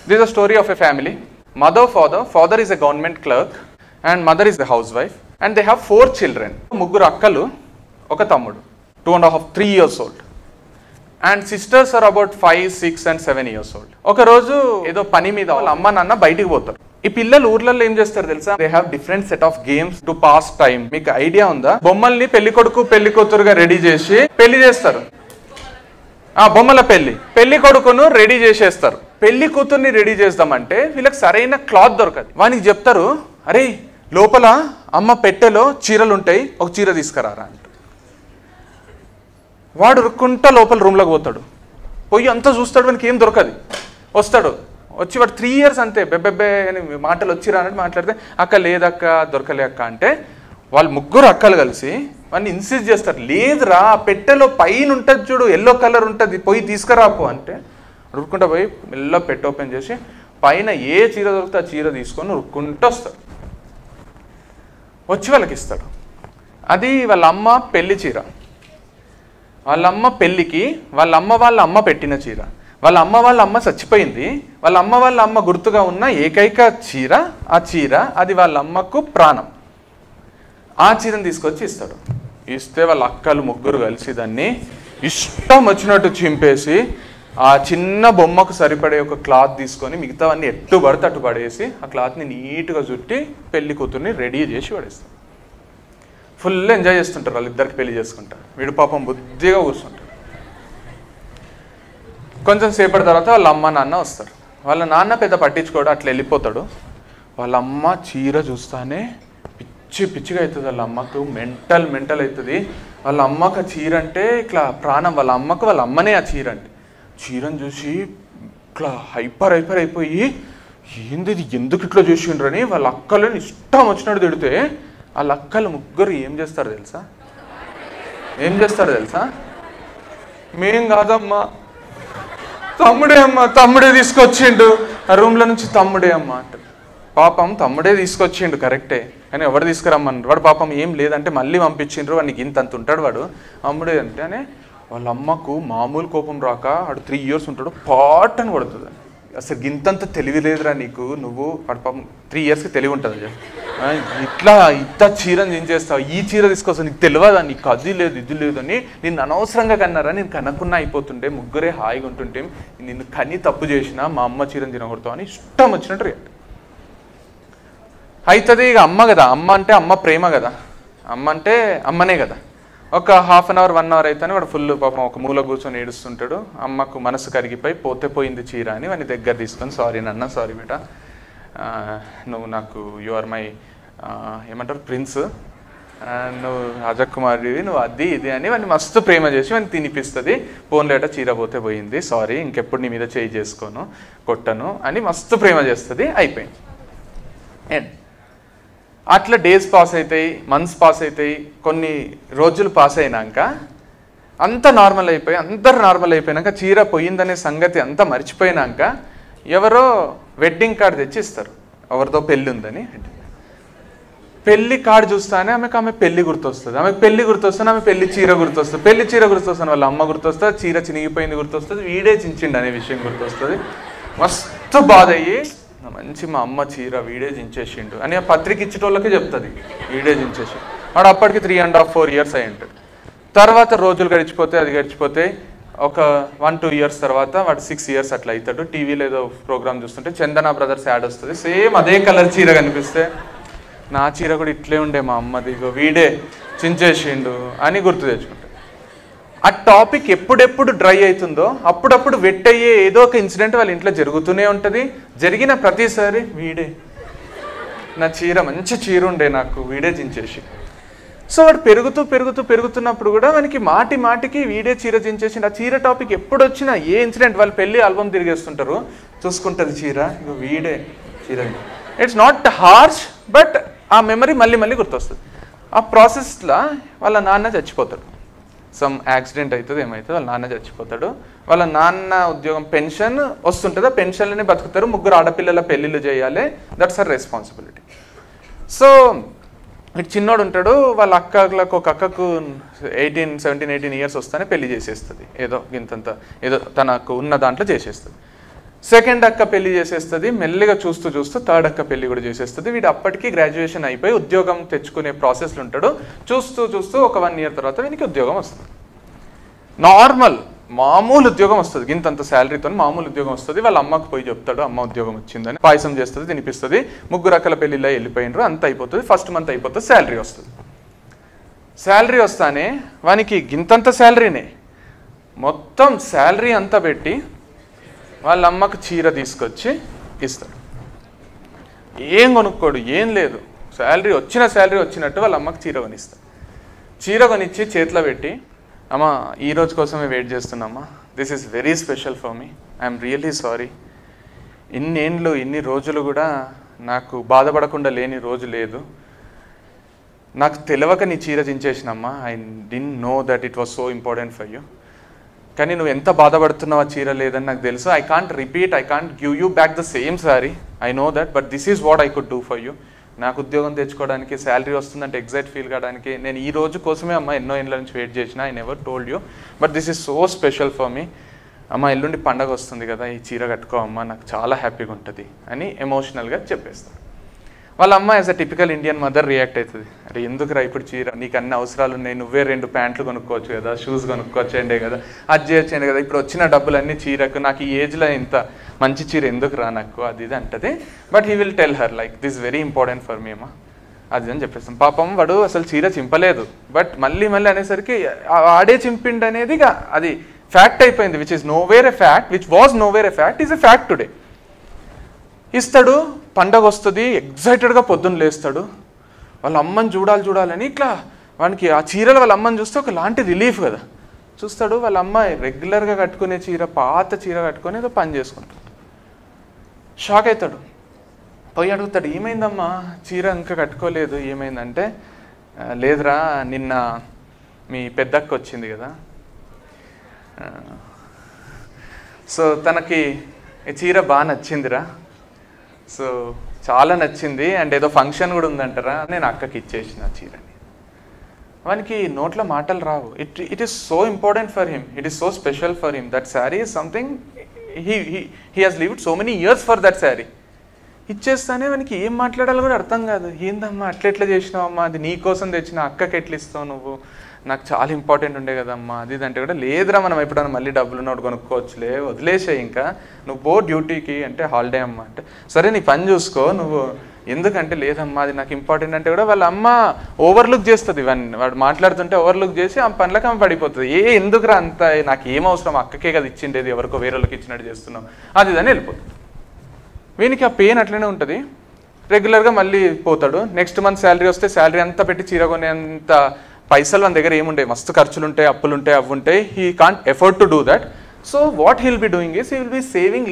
This is a story of a family. Mother, father is a government clerk and mother is a housewife and they have 4 children. ముగ్గురు అక్కలు ఒక తమ్ముడు 2.5 3 years old and sisters are about 5 6 and 7 years old. ఒక రోజు ఏదో పని మీద వాళ్ళ అమ్మ నాన్న బయటికి పోతారు. ఈ పిల్లలు ఊర్లలో ఏం చేస్తారు తెలుసా? They have different set of games to pass time. మీకు ఐడియా ఉందా? బొమ్మల్ని పెళ్లి కొడుకు పెళ్లి కూతురుగా రెడీ చేసి పెళ్లి చేస్తారు. బొమ్మల పెళ్లి కొడుకును రెడీ చేసేస్తారు. పెళ్లి కూతుర్ని రెడీ చేద్దామంటే వీళ్ళకి సరైన క్లాత్ దొరకదు. వానికి చెప్తారు, అరే లోపల అమ్మ పెట్టెలో చీరలు ఉంటాయి, ఒక చీర తీసుకురారా అంట. వాడు రుక్కుంటా లోపల రూమ్లోకి పోతాడు. పోయి అంతా చూస్తాడు, వానికి ఏం దొరకదు. వస్తాడు, వచ్చి వాడు 3 years అంతే బెబ్బెబ్బే అని మాటలు వచ్చిరా అన్నట్టు మాట్లాడితే, అక్క లేదక్క దొరకలే అక్క అంటే వాళ్ళు ముగ్గురు అక్కలు కలిసి వాడిని ఇన్సిస్ట్ చేస్తారు. లేదురా పెట్టెలో పైన ఉంటుంది చూడు, ఎల్లో కలర్ ఉంటుంది, పోయి తీసుకురాపో అంటే రుక్కుంటా పోయి మెల్ల పెట్టె ఓపెన్ చేసి పైన ఏ చీర దొరికితే ఆ చీర తీసుకొని రుక్కుంటూ వస్తాడు. వచ్చి వాళ్ళకి ఇస్తాడు. అది వాళ్ళ అమ్మ పెళ్లి చీర. వాళ్ళ అమ్మ పెళ్ళికి వాళ్ళ అమ్మ పెట్టిన చీర. వాళ్ళ అమ్మ చచ్చిపోయింది. వాళ్ళ అమ్మ గుర్తుగా ఉన్న ఏకైక చీర ఆ చీర. అది వాళ్ళ అమ్మకు ప్రాణం. ఆ చీరను తీసుకొచ్చి ఇస్తాడు. ఇస్తే వాళ్ళ అక్కలు ముగ్గురు కలిసి దాన్ని ఇష్టం వచ్చినట్టు చింపేసి ఆ చిన్న బొమ్మకు సరిపడే ఒక క్లాత్ తీసుకొని మిగతావన్నీ ఎట్టు పడితే అట్టు పడేసి ఆ క్లాత్ని నీట్గా చుట్టి పెళ్లి కూతుర్ని రెడీ చేసి పడేస్తాడు. ఫుల్ ఎంజాయ్ చేస్తుంటారు వాళ్ళిద్దరికి పెళ్లి చేసుకుంటారు. వీడు పాపం బుద్ధిగా కూర్చుంటారు. కొంచెం సేపటి తర్వాత వాళ్ళ అమ్మ నాన్న వస్తారు. వాళ్ళ నాన్న పెద్ద పట్టించుకోడు, అట్లా వెళ్ళిపోతాడు. వాళ్ళ అమ్మ చీర చూస్తానే పిచ్చిగా అవుతుంది. వాళ్ళ అమ్మకు మెంటల్ అవుతుంది. వాళ్ళ అమ్మకు ఆ చీర అంటే ఇట్లా ప్రాణం. వాళ్ళ అమ్మనే ఆ చీర అంటే. చీరను చూసి ఇట్లా హైపర్ అయిపోయి ఏంది ఎందుకు ఇట్లా చూసిండ్రని వాళ్ళ అక్కలని ఇష్టం వచ్చినట్టు తిడితే వాళ్ళ అక్కలు ముగ్గురు ఏం చేస్తారు తెలుసా? మేం కాదమ్మా, తమ్ముడే తీసుకొచ్చిండు ఆ రూమ్లో నుంచి, తమ్ముడే అమ్మ అంటారు. పాపం తమ్ముడే తీసుకొచ్చిండు కరెక్టే, కానీ ఎవరు తీసుకురమ్మన్నారు. వాడు పాపం ఏం లేదంటే మళ్ళీ పంపించిండ్రు. వాడికి ఇంతంత ఉంటాడు వాడు. అమ్ముడే అంటేనే వాళ్ళ అమ్మకు మామూలు కోపం రాక వాడు 3 years ఉంటాడు, పాట్ అని కొడుతుంది. అసలు గింతంత తెలివి లేదురా నీకు, నువ్వు వాడు పాపం 3 yearsకి తెలివి ఉంటుంది. ఇట్లా చీరని ఏం చేస్తావు, ఈ చీర తీసుకొస్తావు, నీకు తెలియదా, నీకు అది లేదు ఇది లేదు అని నిన్ను అనవసరంగా కన్నారా, నేను కనకున్నా అయిపోతుండే, ముగ్గురే హాయిగా ఉంటుంటే నిన్ను కని తప్పు చేసినా మా అమ్మ చీరని తినకూడతావు అని ఇష్టం వచ్చినట్టు రియాక్ట్ అవుతుంది. ఇక అమ్మ కదా, అమ్మ అంటే అమ్మ ప్రేమ కదా, అమ్మ అంటే అమ్మనే కదా. ఒక 1/2 hour 1 hour అయితేనే వాడు ఫుల్ పాపం ఒక మూల కూర్చొని ఏడుస్తుంటాడు. అమ్మకు మనసు కరిగిపోయి పోయింది చీర అని వాడిని దగ్గర తీసుకొని, సారీ నాన్న, సారీ బేటా, నువ్వు నాకు యు ఆర్ మై ఏమంటారు ప్రిన్స్, నువ్వు రాజకుమారివి, నువ్వు అది ఇది అని వాడిని మస్తు ప్రేమ చేసి వాడిని తినిపిస్తుంది. పోన్లేట చీర పోయింది, సారీ, ఇంకెప్పుడు నీ మీద చేయి చేసుకోను, కొట్టను అని మస్తు ప్రేమ చేస్తుంది. అయిపోయింది. అండ్ అట్లా డేస్ పాస్ అవుతాయి, మంత్స్ పాస్ అవుతాయి, కొన్ని రోజులు పాస్ అయినాక అంతా నార్మల్ అయిపోయి అందరు నార్మల్ అయిపోయినాక చీర పోయిందనే సంగతి అంతా మర్చిపోయినాక ఎవరో వెడ్డింగ్ కార్డు తెచ్చి ఇస్తారు. ఎవరితో పెళ్ళి ఉందని పెళ్లి కార్డు చూస్తానే ఆమె పెళ్లి గుర్తొస్తుంది. ఆమెకు పెళ్లి గుర్తొస్తుంది, ఆమె పెళ్లి చీర గుర్తొస్తుంది. పెళ్లి చీర గుర్తొస్తుంది, వాళ్ళ అమ్మ గుర్తొస్తుంది, చీర చినిగిపోయింది గుర్తొస్తుంది, వీడే చించిండు అనే విషయం గుర్తొస్తుంది. మస్తు బాధ అయ్యి మంచి మా అమ్మ చీర వీడే చించేసిండు అని ఆ పత్రిక ఇచ్చేటోళ్ళకే చెప్తుంది, వీడే చించేసి. వాడు అప్పటికి 3.5 4 years అయి ఉంటాడు. తర్వాత రోజులు గడిచిపోతే ఒక 1-2 years తర్వాత వాడు 6 years అట్లా అవుతాడు. టీవీలో ఏదో ప్రోగ్రామ్ చూస్తుంటే చందన బ్రదర్స్ యాడ్ వస్తుంది. సేమ్ అదే కలర్ చీర కనిపిస్తే, నా చీర కూడా ఇట్లే ఉండే మా అమ్మది, వీడే చించేసిండు అని గుర్తు తెచ్చుకుంటాడు. ఆ టాపిక్ ఎప్పుడెప్పుడు డ్రై అవుతుందో అప్పుడప్పుడు వెట్ అయ్యే ఏదో ఒక ఇన్సిడెంట్ వాళ్ళ ఇంట్లో జరుగుతూనే ఉంటుంది. జరిగిన ప్రతిసారి వీడే, నా చీర మంచి చీర ఉండే నాకు, వీడే చించేసి. సో వాడు పెరుగుతున్నప్పుడు కూడా మనకి మాటికి వీడే చీర చించేసి. ఆ చీర టాపిక్ ఎప్పుడు వచ్చినా ఏ ఇన్సిడెంట్, వాళ్ళ పెళ్ళి ఆల్బమ్ తిరిగేస్తుంటారు, చూసుకుంటుంది చీర, ఇక వీడే చీర. ఇట్స్ నాట్ హార్ష్, బట్ ఆ మెమరీ మళ్ళీ గుర్తొస్తుంది. ఆ ప్రాసెస్లో వాళ్ళ నాన్న చచ్చిపోతాడు. సమ్ యాక్సిడెంట్ అవుతుంది, ఏమవుతుంది, వాళ్ళ నాన్న చచ్చిపోతాడు. వాళ్ళ నాన్న ఉద్యోగం పెన్షన్ వస్తుంటుంది, ఆ పెన్షన్లోనే బతుకుతారు. 3 ఆడపిల్లల పెళ్ళిళ్ళు చేయాలి, దట్స్ హర్ రెస్పాన్సిబిలిటీ. సో ఇటు చిన్నోడు ఉంటాడు, వాళ్ళ అక్కలకు ఒక అక్కకు 17-18 years వస్తానే పెళ్లి చేసేస్తుంది. ఏదో ఇంతంత ఏదో తనకు ఉన్న దాంట్లో చేసేస్తుంది. సెకండ్ అక్క పెళ్లి చేసేస్తుంది, మెల్లిగా చూస్తూ చూస్తూ థర్డ్ అక్క పెళ్లి కూడా చేసేస్తుంది. వీడు అప్పటికి గ్రాడ్యుయేషన్ అయిపోయి ఉద్యోగం తెచ్చుకునే ప్రాసెస్లో ఉంటాడు. చూస్తూ చూస్తూ ఒక 1 year తర్వాత వీనికి ఉద్యోగం వస్తుంది. నార్మల్ మామూలు ఉద్యోగం వస్తుంది, ఇంతంత శాలరీతో మామూలు ఉద్యోగం వస్తుంది. వాళ్ళ అమ్మకు పోయి చెప్తాడు అమ్మ ఉద్యోగం వచ్చిందని. పాయసం చేస్తుంది, తినిపిస్తుంది. 3 అక్కల పెళ్లిలో వెళ్ళిపోయినరు, అంత అయిపోతుంది. ఫస్ట్ మంత్ అయిపోతుంది, శాలరీ వస్తుంది. శాలరీ వస్తానే వానికి గింతంత శాలరీనే, మొత్తం శాలరీ అంతా పెట్టి వాళ్ళ అమ్మకు చీర తీసుకొచ్చి ఇస్తాడు. ఏం కొనుక్కోడు, ఏం లేదు, శాలరీ వచ్చినట్టు వాళ్ళ అమ్మకు చీర కొనిస్తాడు. చీర కొనిచ్చి చేతిలో పెట్టి, అమ్మ ఈ రోజు కోసమే వెయిట్ చేస్తున్నామ్మా, this is very special for me, I'm really sorry. ఇన్ని రోజులు కూడా నాకు బాధపడకుండా లేని రోజు లేదు. నాకు తెలియక నీ చీర చించేసినమ్మా, I didn't know that it was so important for you. కానీ నువ్వు ఎంత బాధపడుతున్నావు ఆ చీర లేదని నాకు తెలుసు. I can't give you back the same sari, I know that, but this is what I could do for you. నాకు ఉద్యోగం తెచ్చుకోవడానికి, శాలరీ వస్తుందంటే ఎగ్జైట్ ఫీల్ కావడానికి నేను ఈ రోజు కోసమే అమ్మ ఎన్నో ఏళ్ళ నుంచి వెయిట్ చేసిన. I never told you, but this is so special for మీ. అమ్మ ఎల్లుండి పండగ వస్తుంది కదా, ఈ చీర కట్టుకో అమ్మ, నాకు చాలా హ్యాపీగా ఉంటుంది అని ఎమోషనల్గా చెప్పేస్తాడు. వాళ్ళ అమ్మ as a typical Indian mother react అవుతుంది. అరే ఎందుకురా ఇప్పుడు చీర, నీకు అన్ని అవసరాలు ఉన్నాయి, నువ్వే 2 ప్యాంట్లు కొనుక్కోవచ్చు కదా, షూస్ కొనుక్కోవచ్చండే కదా, అది చేయొచ్చండి కదా, ఇప్పుడు వచ్చిన డబ్బులన్నీ చీరకు, నాకు ఈ ఏజ్లో ఇంత మంచి చీర ఎందుకు రా నాకు, అది ఇది అంటది. But he will tell her like this very important for me అమ్మ, అది అని చెప్పేస్తాం. పాపం వాడు అసలు చీర చింపలేదు, బట్ మళ్ళీ అనేసరికి ఆడే చింపిండు అనేది అది ఫ్యాక్ట్ అయిపోయింది. Which is nowhere a fact, which was nowhere a fact, is a fact today. ఇస్తాడు, పండగ వస్తుంది, ఎగ్జైటెడ్గా పొద్దున్న లేస్తాడు, వాళ్ళ అమ్మని చూడాలని. ఇట్లా వానికి ఆ చీరలు వాళ్ళ అమ్మని చూస్తే ఒక లాంటి రిలీఫ్ కదా. చూస్తాడు వాళ్ళ అమ్మ రెగ్యులర్గా కట్టుకునే చీర, పాత చీర కట్టుకొని ఏదో పని చేసుకుంటాడు. షాక్ అవుతాడు, పోయి అడుగుతాడు, ఏమైందమ్మా చీర ఇంకా కట్టుకోలేదు, ఏమైందంటే, లేదురా నిన్న మీ పెద్దక్క వచ్చింది కదా, సో తనకి ఈ చీర బాగా నచ్చిందిరా, సో చాలా నచ్చింది, అండ్ ఏదో ఫంక్షన్ కూడా ఉందంటారా, నేను అక్కకి ఇచ్చేసిన చీరని. వానికి నోట్లో మాటలు రావు. It is so important for him, it is so special for him. That sari is something he has lived so many years for that sari. ఇచ్చేస్తానే వానికి ఏం మాట్లాడాలో కూడా అర్థం కాదు. ఏందమ్మా అట్లెట్లా చేసినావమ్మా, అది నీ కోసం తెచ్చిన, అక్కకి ఎట్లా ఇస్తావు నువ్వు, నాకు చాలా ఇంపార్టెంట్ ఉండే కదమ్మా, అది అంటే కూడా, లేదురా మనం ఎప్పుడైనా మళ్ళీ డబ్బులు ఉన్నోడు కొనుక్కోవచ్చులే, వదిలేసే ఇంకా, నువ్వు పో డ్యూటీకి అంటే, హాలిడే అమ్మ అంటే, సరే నీ పని చూసుకో నువ్వు, ఎందుకంటే లేదమ్మా అది నాకు ఇంపార్టెంట్ అంటే కూడా వాళ్ళ అమ్మ ఓవర్లుక్ చేస్తుంది ఇవన్నీ. వాడు మాట్లాడుతుంటే ఓవర్లుక్ చేసి ఆ పనులకు ఆమె పడిపోతుంది. ఎందుకురా అంత, నాకు ఏం అవసరం, అక్కకే కదా ఇచ్చిండేది, ఎవరికో వేరేళ్ళకి ఇచ్చినట్టు చేస్తున్నావు, అది ఇదని వెళ్ళిపోతుంది. వీనికి ఆ పెయిన్ అట్లనే ఉంటుంది. రెగ్యులర్గా మళ్ళీ పోతాడు. నెక్స్ట్ మంత్ శాలరీ వస్తే శాలరీ అంతా పెట్టి చీర కొనేంత పైసలు మన దగ్గర ఏముంటాయి, మస్తు ఖర్చులు ఉంటాయి, అప్పులు ఉంటాయి, అవి ఉంటాయి. He can't afford to do that. So what he'll be doing is, he will be saving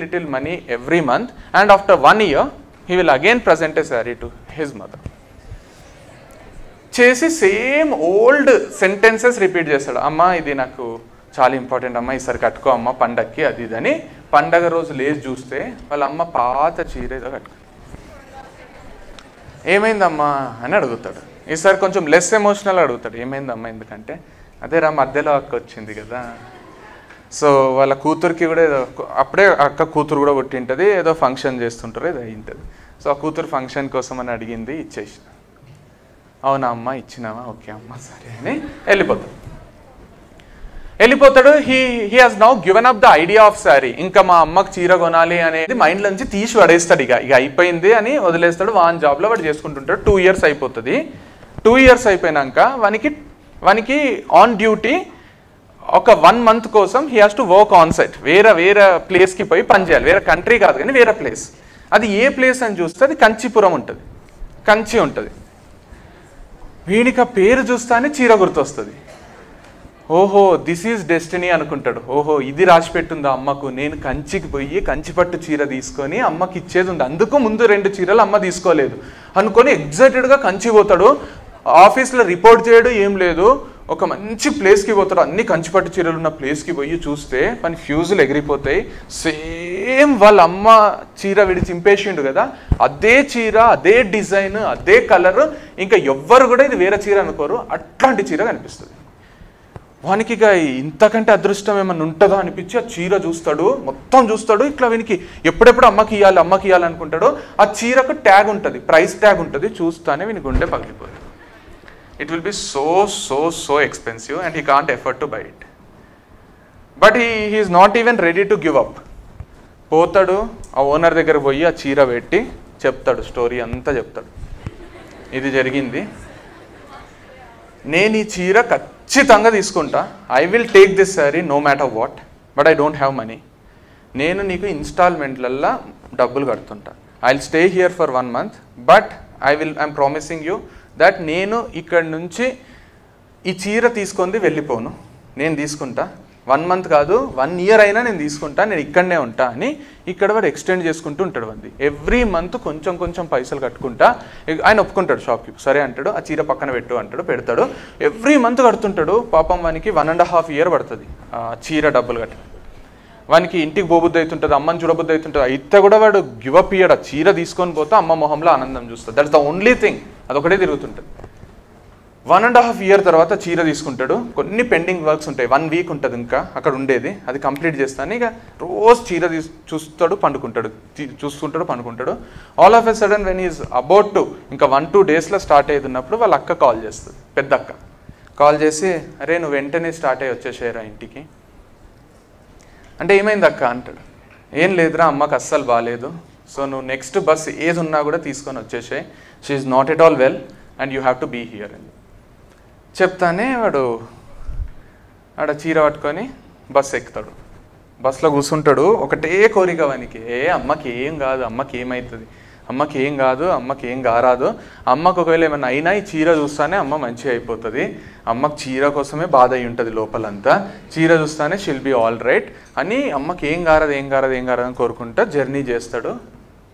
little money every month, and after 1 year he will again present a saree to his mother. చేసి same old sentences repeat చేస్తాడు. అమ్మ ఇది నాకు చాలా important అమ్మ, ఈసారి కట్టుకో అమ్మ పండగకి, అది ఇదని. పండగ రోజు లేచి చూస్తే వాళ్ళ అమ్మ పాత చీర ఏదో కట్టుకో, ఏమైందమ్మా అని అడుగుతాడు. ఈసారి కొంచెం లెస్ ఎమోషనల్ అడుగుతాడు, ఏమైందమ్మా ఎందుకంటే, అదేరా మధ్యలో అక్క వచ్చింది కదా, సో వాళ్ళ కూతురికి కూడా ఏదో, అప్పుడే అక్క కూతురు కూడా పుట్టింటుంది, ఏదో ఫంక్షన్ చేస్తుంటారు, ఏదో అయింటుంది. సో ఆ కూతురు ఫంక్షన్ కోసం అని అడిగింది, ఇచ్చేసిన. అవునా అమ్మ ఇచ్చినావా, ఓకే అమ్మ సరే అని వెళ్ళిపోతాడు. He has now given up the idea of sari. ఇంకా మా అమ్మకు చీర కొనాలి అనేది మైండ్ నుంచి తీసి పడేస్తాడు. ఇక అయిపోయింది అని వదిలేస్తాడు. వాన్ జాబ్లో వాడు చేసుకుంటుంటాడు. 2 years అయిపోతుంది. 2 years అయిపోయినాక వానికి ఆన్ డ్యూటీ ఒక 1 month కోసం he has to work on site. వేరే ప్లేస్కి పోయి పనిచేయాలి. వేరే కంట్రీ కాదు కానీ వేరే ప్లేస్. అది ఏ ప్లేస్ అని చూస్తే అది కంచిపురం ఉంటుంది, కంచి ఉంటుంది. వీనికి ఆ పేరు చూస్తానే చీర గుర్తొస్తుంది. ఓహో దిస్ ఈజ్ డెస్టినీ అనుకుంటాడు. ఓహో ఇది రాసిపెట్టుందా అమ్మకు, నేను కంచికి పోయి కంచిపట్టు చీర తీసుకొని అమ్మకి ఇచ్చేది ఉంది, అందుకు ముందు 2 చీరలు అమ్మ తీసుకోలేదు అనుకొని ఎగ్జైటెడ్గా కంచి పోతాడు. ఆఫీస్లో రిపోర్ట్ చేయడు, ఏం లేదు, ఒక మంచి ప్లేస్కి పోతాడు. అన్ని కంచిపట్టు చీరలు ఉన్న ప్లేస్కి పోయి చూస్తే మన ఫ్యూజులు ఎగిరిపోతాయి. సేమ్ వాళ్ళ అమ్మ చీర విడి చింపేసిండు కదా, అదే చీర, అదే డిజైన్, అదే కలర్, ఇంకా ఎవ్వరు కూడా ఇది వేరే చీర అనుకోరు, అట్లాంటి చీర కనిపిస్తుంది. వానికి ఇక ఇంతకంటే అదృష్టం ఏమన్నా ఉంటుందో అనిపించి ఆ చీర చూస్తాడు, మొత్తం చూస్తాడు. ఇట్లా వీనికి ఎప్పుడెప్పుడు అమ్మకి ఇవ్వాలి అనుకుంటాడు. ఆ చీరకు ట్యాగ్ ఉంటుంది, ప్రైస్ ట్యాగ్ ఉంటుంది. చూస్తానే వీని గుండె పగిలిపోతుంది. It will be so expensive and he can't afford to buy it. But he is not even ready to give up. పోతాడు, ఆ ఓనర్ దగ్గర పోయి ఆ చీర పెట్టి చెప్తాడు, స్టోరీ అంతా చెప్తాడు. ఇది జరిగింది, నేను ఈ చీర ఖచ్చితంగా తీసుకుంటా, I will take this sari no matter what, but I don't have money. నేను నీకు ఇన్స్టాల్మెంట్లల్లో డబ్బులు కడుతుంటా. I will stay here for 1 month, but I'm promising you that నేను ఇక్కడ నుంచి ఈ చీర తీసుకొని వెళ్ళిపోను, నేను తీసుకుంటా. 1 month కాదు, 1 year అయినా నేను తీసుకుంటా, నేను ఇక్కడనే ఉంటా అని ఇక్కడ వాడు ఎక్స్టెండ్ చేసుకుంటూ ఉంటాడు. వాడి ఎవ్రీ మంత్ కొంచెం పైసలు కట్టుకుంటా. ఆయన ఒప్పుకుంటాడు, షాప్కి సరే అంటాడు, ఆ చీర పక్కన పెట్టు అంటాడు, పెడతాడు. ఎవ్రీ మంత్ కడుతుంటాడు. పాపం వానికి 1.5 year పడుతుంది ఆ చీర డబ్బులు కట్ట. వానికి ఇంటికి పోబుద్ది అవుతుంటుంది, అమ్మని చూడబుద్ది అవుతుంటుంది. అయితే కూడా వాడు గివప్ ఇయ్యడు. ఆ చీర తీసుకొని పోతే అమ్మ మొహంలో ఆనందం చూస్తాడు. That's the only thing. అదొకటే తిరుగుతుంటుంది. 1.5 year తర్వాత చీర తీసుకుంటాడు. కొన్ని పెండింగ్ వర్క్స్ ఉంటాయి, 1 week ఉంటుంది ఇంకా అక్కడ ఉండేది, అది కంప్లీట్ చేస్తాను. ఇక రోజు చీర చూస్తుంటాడు, పండుకుంటాడు. All of a sudden when is about to ఇంకా 1-2 daysలో స్టార్ట్ అయ్యేది వాళ్ళ అక్క కాల్ చేస్తుంది, పెద్ద అక్క కాల్ చేసి, అరే నువ్వు వెంటనే స్టార్ట్ అయ్యి వచ్చేసేయరా ఇంటికి అంటే, ఏమైంది అక్క అంటాడు. ఏం లేదురా, అమ్మకి అస్సలు బాగాలేదు, సో నువ్వు నెక్స్ట్ బస్ ఏది ఉన్నా కూడా తీసుకొని వచ్చేసాయి, she is not at all well and you have to be here అని చెప్తానే వాడు ఆడ చీర పట్టుకొని బస్సు ఎక్కుతాడు. బస్సులో కూర్చుంటాడు. ఒకటే కోరిక వానికి, అమ్మకి ఏం కాదు, అమ్మకి ఏమవుతుంది, అమ్మకి ఏం కాదు, అమ్మకి ఏం కారాదు, అమ్మకు ఒకవేళ ఏమైనా అయినా ఈ చీర చూస్తానే అమ్మ మంచిగా అయిపోతుంది, అమ్మకి చీర కోసమే బాధ అయి ఉంటుంది లోపలంతా, చీర చూస్తానే షిల్ బి ఆల్ రైట్ అని అమ్మకి ఏం కారదు అని కోరుకుంటా జర్నీ చేస్తాడు.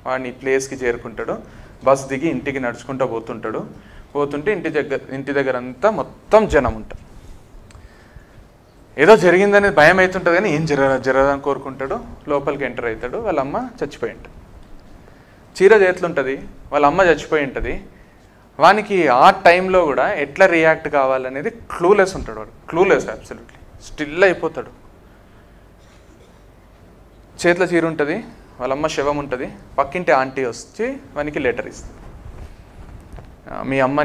వాడిని ప్లేస్కి చేరుకుంటాడు. బస్ దిగి ఇంటికి నడుచుకుంటూ పోతుంటే ఇంటి దగ్గర అంతా మొత్తం జనం ఉంటారు. ఏదో జరిగిందనేది భయం అవుతుంటుంది, కానీ ఏం జరగదని కోరుకుంటాడు. లోపలికి ఎంటర్ అవుతాడు. వాళ్ళ అమ్మ చచ్చిపోయి ఉంటుంది. చీర చేతులుంటుంది, వాళ్ళ అమ్మ చచ్చిపోయి ఉంటుంది. వానికి ఆ టైంలో కూడా ఎట్లా రియాక్ట్ కావాలనేది క్లూలెస్ ఉంటాడు. వాడు క్లూలెస్, అబ్సల్యూట్లీ స్టిల్ అయిపోతాడు. చేతిలో చీర ఉంటుంది, వాళ్ళ అమ్మ శవం ఉంటుంది. పక్కింటి ఆంటీ వచ్చి వానికి లెటర్ ఇస్తుంది, మీ అమ్మ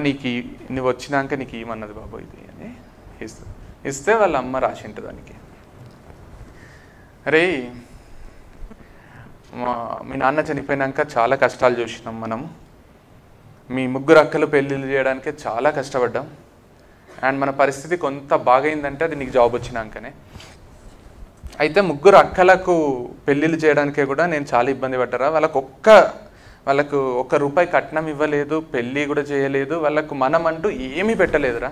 నువ్వు వచ్చినాక నీకు ఏమన్నది బాబు ఇది అని ఇస్తే వాళ్ళ అమ్మ రాసి ఉంటుంది దానికి, అరే మీ నాన్న చనిపోయినాక చాలా కష్టాలు చూసినాం మనం, మీ 3 అక్కలు పెళ్ళిళ్ళు చేయడానికే చాలా కష్టపడ్డాం, అండ్ మన పరిస్థితి కొంత బాగైందంటే అది నీకు జాబ్ వచ్చినాకనే. అయితే 3 అక్కలకు పెళ్ళిళ్ళు చేయడానికే కూడా నేను చాలా ఇబ్బంది పడ్డారా, వాళ్ళకు 1 రూపాయి కట్నం ఇవ్వలేదు, పెళ్ళి కూడా చేయలేదు, వాళ్ళకు మనం అంటూ ఏమీ పెట్టలేదురా,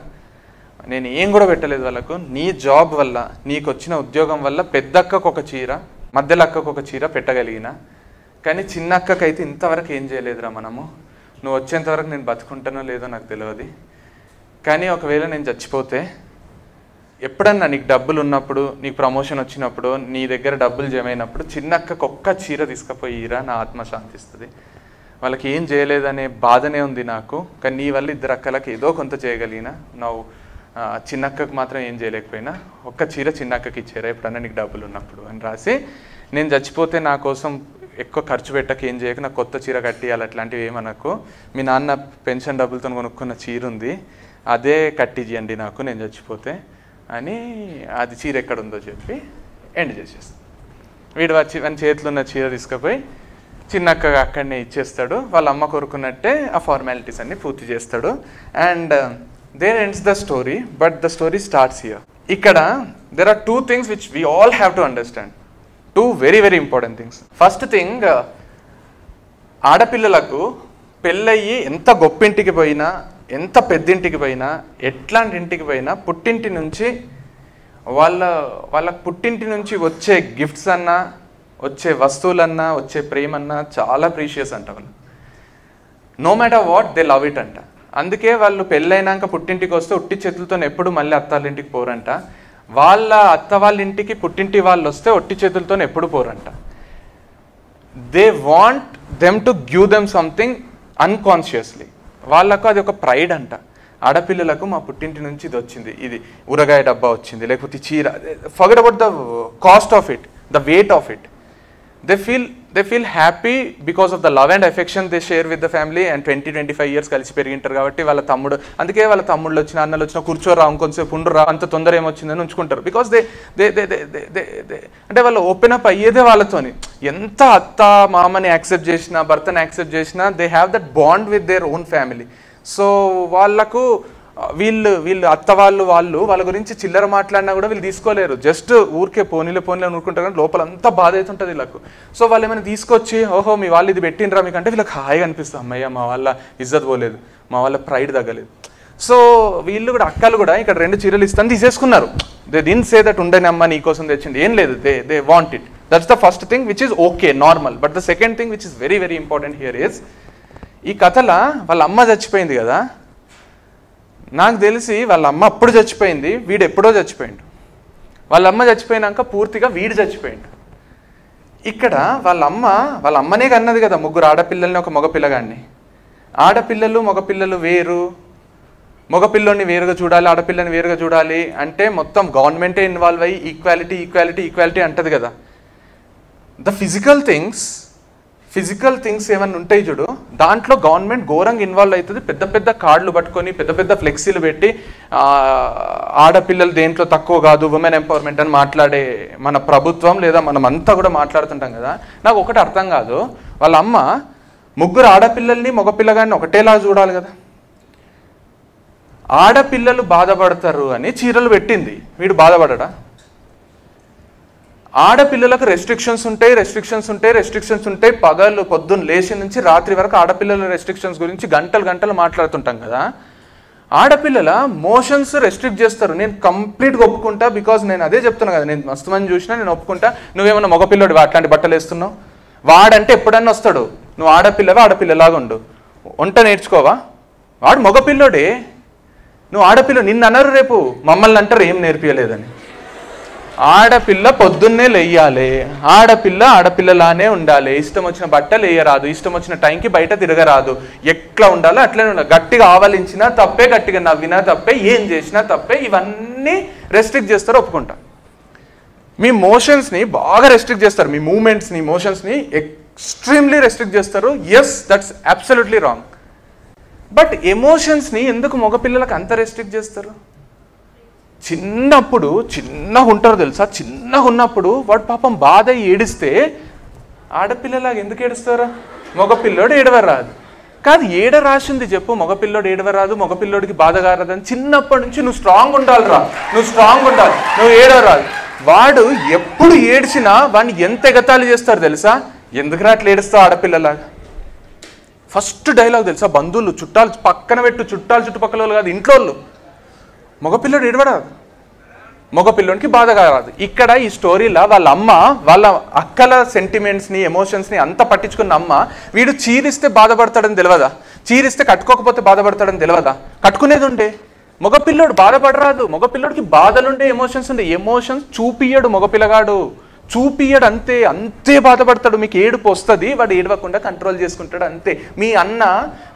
నేను ఏం కూడా పెట్టలేదు వాళ్ళకు. నీ జాబ్ వల్ల, నీకు వచ్చిన ఉద్యోగం వల్ల పెద్ద అక్కకు ఒక చీర, మధ్యలో అక్కకు ఒక చీర పెట్టగలిగిన, కానీ చిన్న అక్కకైతే ఇంతవరకు ఏం చేయలేదురా మనము. నువ్వు వచ్చేంతవరకు నేను బతుకుంటానో లేదో నాకు తెలియదు, కానీ ఒకవేళ నేను చచ్చిపోతే ఎప్పుడన్నా నీకు డబ్బులు ఉన్నప్పుడు, నీకు ప్రమోషన్ వచ్చినప్పుడు, నీ దగ్గర డబ్బులు జమైనప్పుడు చిన్న అక్కకు ఒక్క చీర తీసుకుపోయిరా, నా ఆత్మ శాంతిస్తుంది. వాళ్ళకి ఏం చేయలేదనే బాధనే ఉంది నాకు, కానీ నీ వల్ల 2 అక్కలకి ఏదో కొంత చేయగలిగినా, నువ్వు చిన్నక్కకు మాత్రం ఏం చేయలేకపోయినా ఒక్క చీర చిన్నక్కకి ఇచ్చారా ఎప్పుడన్నా నీకు డబ్బులు ఉన్నప్పుడు అని రాసి, నేను చచ్చిపోతే నా కోసం ఎక్కువ ఖర్చు పెట్టక ఏం చేయక నాకు కొత్త చీర కట్టియాలి అట్లాంటివి ఏమనకు, మీ నాన్న పెన్షన్ డబ్బులతో కొనుక్కున్న చీర ఉంది అదే కట్టించండి నాకు నేను చచ్చిపోతే అని, అది చీర ఎక్కడుందో చెప్పి ఎండ్ చేసేస్తాడు. వీడు వాని చేతిలో ఉన్న చీర తీసుకుపోయి చిన్నక్క అక్కడనే ఇచ్చేస్తాడు. వాళ్ళ అమ్మ కోరుకున్నట్టే ఆ ఫార్మాలిటీస్ అన్ని పూర్తి చేస్తాడు. And there ends the story, but the story starts here. ఇక్కడ there are 2 things which we all have to understand. 2 very very important things. First thing, ఆడపిల్లలకు పెళ్ళయ్యి ఎంత గొప్పింటికి పోయినా, ఎంత పెద్దింటికి పోయినా, ఎట్లాంటి ఇంటికి పోయినా, పుట్టింటి నుంచి వాళ్ళ పుట్టింటి నుంచి వచ్చే గిఫ్ట్స్ అన్నా, వచ్చే వస్తువులన్నా, వచ్చే ప్రేమన్నా చాలా ప్రీషియస్ అంట. వాళ్ళు no matter what they love it అంట. అందుకే వాళ్ళు పెళ్ళైనాక పుట్టింటికి వస్తే ఉట్టి చేతులతో ఎప్పుడు మళ్ళీ అత్తాళ్ళింటికి పోరంట. వాళ్ళ అత్త వాళ్ళ ఇంటికి పుట్టింటి వాళ్ళు వస్తే ఒట్టి చేతులతో ఎప్పుడు పోరంట. They want them to give them something unconsciously. వాళ్ళకు అది ఒక ప్రైడ్ అంట. ఆడపిల్లలకు మా పుట్టింటి నుంచి ఇది వచ్చింది, ఇది ఊరగాయ డబ్బా వచ్చింది, లేకపోతే చీర, forget about the cost of it, the weight of it. they feel happy because of the love and affection they share with the family, and 20-25 years కలిసి పెరిగింటారు కాబట్టి వాళ్ళ తమ్ముడు, అందుకే వాళ్ళ తమ్ముళ్ళు వచ్చిన అన్నలు వచ్చిన కూర్చోరా ఇంకొంచెంసేపు ఉండురా, అంత తొందర ఏమొచ్చిందని ఉంచుకుంటారు. బికాస్ దే అంటే వాళ్ళు ఓపెన్ అప్ అయ్యేదే వాళ్ళతోని. ఎంత అత్త మామని యాక్సెప్ట్ చేసినా భర్తని యాక్సెప్ట్ చేసినా they have that bond with their own family. So వాళ్ళకు వీళ్ళు అత్త వాళ్ళ గురించి చిల్లర మాట్లాడినా కూడా వీళ్ళు తీసుకోలేరు. జస్ట్ ఊరికే పోనీలో ఊరుకుంటారు, కానీ లోపల అంతా బాధ అవుతుంటుంది వీళ్ళకు. సో వాళ్ళు ఏమైనా తీసుకొచ్చి ఓహో మీ వాళ్ళు ఇది పెట్టినరా మీకంటే వీళ్ళకి హాయిగా అనిపిస్తుంది, అమ్మయ్య మా వాళ్ళ ఇజ్జత్ పోలేదు, మా వాళ్ళ ప్రైడ్ తగ్గలేదు. సో వీళ్ళు కూడా అక్కలు కూడా ఇక్కడ 2 చీరలు ఇస్తాను తీసేసుకున్నారు. దే డిడ్ంట్ సే దట్ ఉండని అమ్మ నీకోసం తెచ్చింది, ఏం లేదు, they want it. That's the first thing which is okay normal. But the second thing which is very very important here is, ఈ కథల వాళ్ళ అమ్మ చచ్చిపోయింది కదా, నాకు తెలిసి వాళ్ళ అమ్మ అప్పుడు చచ్చిపోయింది, వీడు ఎప్పుడో చచ్చిపోయిండు. వాళ్ళ అమ్మ చచ్చిపోయినాక పూర్తిగా వీడు చచ్చిపోయిండు. ఇక్కడ వాళ్ళ అమ్మనే కన్నది కదా 3 ఆడపిల్లల్ని ఒక మగపిల్లగాడిని. ఆడపిల్లలు మగపిల్లలు వేరు, మగపిల్లోని వేరుగా చూడాలి, ఆడపిల్లని వేరుగా చూడాలి అంటే మొత్తం గవర్నమెంటే ఇన్వాల్వ్ అయ్యి ఈక్వాలిటీ అంటది కదా. ద ఫిజికల్ థింగ్స్ ఏమన్నా ఉంటాయి చూడు, దాంట్లో గవర్నమెంట్ ఘోరంగా ఇన్వాల్వ్ అవుతుంది. పెద్ద పెద్ద కార్డులు పట్టుకొని పెద్ద పెద్ద ఫ్లెక్సీలు పెట్టి ఆడపిల్లలు దేంట్లో తక్కువ కాదు, ఉమెన్ ఎంపవర్మెంట్ అని మాట్లాడే మన ప్రభుత్వం లేదా మనం అంతా కూడా మాట్లాడుతుంటాం కదా. నాకు ఒకటి అర్థం కాదు, వాళ్ళ అమ్మ 3 ఆడపిల్లల్ని మగపిల్లగాన్ని ఒకటేలా చూడాలి కదా. ఆడపిల్లలు బాధపడతారు అని చీరలు పెట్టింది, వీడు బాధపడడా? ఆడపిల్లలకు రెస్ట్రిక్షన్స్ ఉంటాయి. పగలు పొద్దున్న లేచి నుంచి రాత్రి వరకు ఆడపిల్లల రెస్ట్రిక్షన్స్ గురించి గంటలు మాట్లాడుతుంటాం కదా. ఆడపిల్లల మోషన్స్ రెస్ట్రిక్ట్ చేస్తారు. నేను కంప్లీట్గా ఒప్పుకుంటా, బికాజ్ నేను అదే చెప్తున్నా కదా, నేను మస్తు మంది చూసినా నేను ఒప్పుకుంటా. నువ్వేమన్నా మగపిల్లడు అట్లాంటి బట్టలు వేస్తున్నావు, వాడంటే ఎప్పుడన్నా వస్తాడు, నువ్వు ఆడపిల్లలాగా ఉండు, వంట నేర్చుకోవా, వాడు మగపిల్లోడే, నువ్వు ఆడపిల్ల. నిన్ను అన్నారు రేపు మమ్మల్ని అంటారు ఏం నేర్పియలేదని. ఆడపిల్ల పొద్దున్నే లేయాలి, ఆడపిల్లలానే ఉండాలి, ఇష్టం వచ్చిన బట్టలు వేయరాదు, ఇష్టం వచ్చిన టైంకి బయట తిరగరాదు, ఎట్లా ఉండాలో అట్లనే ఉండాలి. గట్టిగా ఆవలించినా తప్పే, గట్టిగా నవ్వినా తప్పే, ఏం చేసినా తప్పే. ఇవన్నీ రెస్ట్రిక్ట్ చేస్తారు, ఒప్పుకుంటా. మీ మోషన్స్ని బాగా రెస్ట్రిక్ట్ చేస్తారు, మీ మూమెంట్స్ని మోషన్స్ని ఎక్స్ట్రీమ్లీ రెస్ట్రిక్ట్ చేస్తారు. Yes, that's absolutely wrong. But ఎమోషన్స్ని ఎందుకు మగపిల్లలకు అంత రెస్ట్రిక్ట్ చేస్తారు? చిన్నగా ఉంటారు తెలుసా, చిన్నగా ఉన్నప్పుడు వాడు పాపం బాధ ఏడిస్తే ఆడపిల్లలాగా ఎందుకు ఏడుస్తారా? మగపిల్లోడు ఏడవరాదు కాదు, ఏడ రాసింది చెప్పు, మగపిల్లోడు ఏడవరాదు, మగపిల్లోడికి బాధ కారాదని. చిన్నప్పటి నుంచి నువ్వు స్ట్రాంగ్ ఉండాలిరా, నువ్వు ఏడవరాదు. వాడు ఎప్పుడు ఏడ్చినా వాడిని ఎంత ఎగతాళి చేస్తారు తెలుసా? ఎందుకురా అట్లా ఏడుస్తావు ఆడపిల్లలాగా? ఫస్ట్ డైలాగ్ తెలుసా? బంధువులు చుట్టాలు పక్కన పెట్టు, చుట్టుపక్కల వాళ్ళు కాదు, ఇంట్లో వాళ్ళు. మగపిల్లడు ఏడవరాదు, మగపిల్లోనికి బాధ కారాదు. ఇక్కడ ఈ స్టోరీలో వాళ్ళ అమ్మ వాళ్ళ అక్కల సెంటిమెంట్స్ని ఎమోషన్స్ని అంతా పట్టించుకున్న అమ్మ, వీడు చీరిస్తే బాధపడతాడని తెలియదా? చీరిస్తే కట్టుకోకపోతే బాధపడతాడని తెలియదా? కట్టుకునేది ఉండే. మగపిల్లోడు బాధపడరాదు, మగపిల్లోడికి బాధలుండే, ఎమోషన్స్ ఉండే. ఎమోషన్స్ చూపియ్యడు మగపిల్లగాడు, చూపియ్యడు, అంతే బాధపడతాడు. మీకు ఏడుపు వస్తుంది, వాడు ఏడవకుండా కంట్రోల్ చేసుకుంటాడు, అంతే.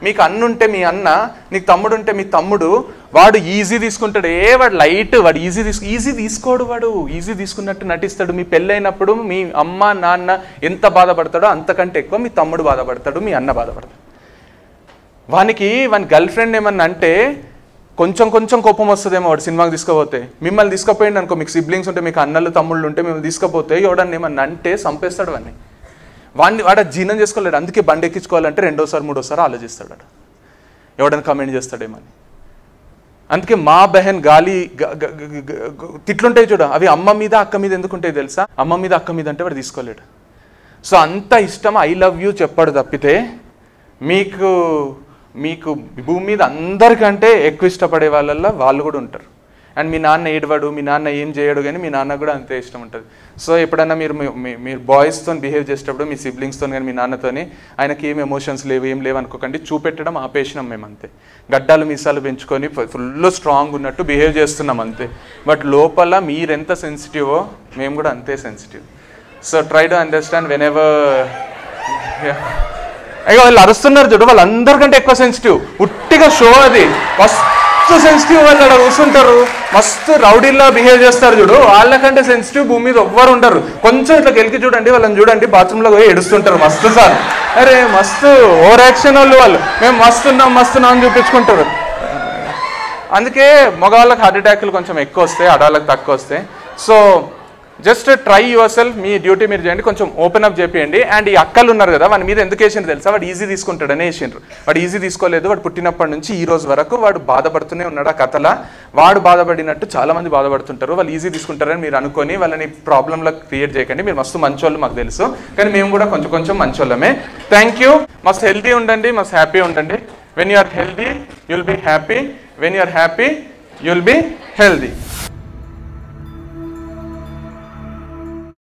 మీకు అన్నుంటే మీ అన్న, నీకు తమ్ముడు ఉంటే మీ తమ్ముడు, వాడు ఈజీ తీసుకుంటాడు. వాడు లైట్, వాడు ఈజీ తీసుకోడు, వాడు ఈజీ తీసుకున్నట్టు నటిస్తాడు. మీ పెళ్ళైనప్పుడు మీ అమ్మ నాన్న ఎంత బాధపడతాడో అంతకంటే ఎక్కువ మీ తమ్ముడు బాధపడతాడు, మీ అన్న బాధపడతాడు. వాని గర్ల్ ఫ్రెండ్ ఏమన్నా అంటే కొంచెం కోపం వస్తుందేమో వాడు సినిమాకి తీసుకుపోతే. మిమ్మల్ని తీసుకుపోయింది అనుకో, మీకు సిబ్లింగ్స్ ఉంటే, మీకు అన్నలు తమ్ముళ్ళు ఉంటే, మిమ్మల్ని తీసుకుపోతే ఎవడన్నా ఏమన్నా అంటే చంపేస్తాడు వాడు జీర్ణం చేసుకోలేడు. అందుకే బండి ఎక్కించుకోవాలంటే 2వ, 3వసారి ఆలోచిస్తాడు వాడు, ఎవడన్నా కమెంట్ చేస్తాడేమని. అందుకే మా బెహన్ గాలి తిట్లుంటాయి చూడ, అవి అమ్మ మీద అక్క మీద ఎందుకుంటాయి తెలుసా? అమ్మ మీద అక్క మీద అంటే వాడు తీసుకోలేడు. సో అంత ఇష్టం ఐ లవ్ యూ చెప్పాడు తప్పితే మీకు భూమి మీద అందరికంటే ఎక్కువ ఇష్టపడే వాళ్ళల్లో వాళ్ళు కూడా ఉంటారు. అండ్ మీ నాన్న ఏడవాడు, మీ నాన్న ఏం చేయడు, కానీ మీ నాన్న కూడా అంతే ఇష్టం ఉంటుంది. సో ఎప్పుడన్నా మీరు బాయ్స్తో బిహేవ్ చేసేటప్పుడు, మీ సిబ్లింగ్స్తో కానీ మీ నాన్నతోని, ఆయనకి ఏం ఎమోషన్స్ లేవు, ఏం లేవు అనుకోకండి, చూపెట్టడం ఆపేసినాం మేము అంతే. గడ్డాలు మీసాలు పెంచుకొని ఫుల్ స్ట్రాంగ్ ఉన్నట్టు బిహేవ్ చేస్తున్నాం అంతే. బట్ లోపల మీరెంత సెన్సిటివో మేము కూడా అంతే sensitive. So try to understand when ever. అయ్యో వాళ్ళు అరుస్తున్నారు చూడు, వాళ్ళందరికంటే ఎక్కువ సెన్సిటివ్. ఉట్టిగా షో అది. మస్తు సెన్సిటివ్ వాళ్ళు అక్కడ కూర్చుంటారు, మస్తు రౌడీలా బిహేవ్ చేస్తారు చూడు. వాళ్ళకంటే సెన్సిటివ్ భూమి మీద ఎవ్వరు ఉంటారు. కొంచెం ఇట్లా గెలికి చూడండి, వాళ్ళని చూడండి బాత్రూంలో పోయి ఏడుస్తుంటారు మస్తు సార్. అరే మస్తు ఓవర్ యాక్షన్ వాళ్ళు మేము మస్తున్నాం అని చూపించుకుంటారు. అందుకే మగవాళ్ళకి హార్ట్ అటాక్లు కొంచెం ఎక్కువ వస్తాయి, ఆడవాళ్ళకి తక్కువ వస్తాయి. So just try your self, me duty మీరు చేయండి, కొంచెం ఓపెన్ అప్ చేయండి. అండ్ ఈ అక్కలు ఉన్నారు కదా, వాడి మీద ఎందుకు వేసిండ్రు తెలుసా? వాడు ఈజీ తీసుకుంటాడనే వేసిండ్రు. వాడు ఈజీ తీసుకోలేదు. వాడు పుట్టినప్పటి నుంచి ఈ రోజు వరకు వాడు బాధపడుతూనే ఉన్నాడు. ఆ కథలా వాడు బాధపడినట్టు చాలా మంది బాధపడుతుంటారు. వాళ్ళు ఈజీ తీసుకుంటారని మీరు అనుకొని వాళ్ళని ప్రాబ్లంలో క్రియేట్ చేయకండి. మీరు మస్తు మంచోళ్ళు మాకు తెలుసు, కానీ మేము కూడా కొంచెం మంచోళ్ళమే. Thank you. మస్తు హెల్తీ ఉండండి, మస్తు హ్యాపీ ఉండండి. When you are healthy you'll be happy, when you are happy you'll be healthy.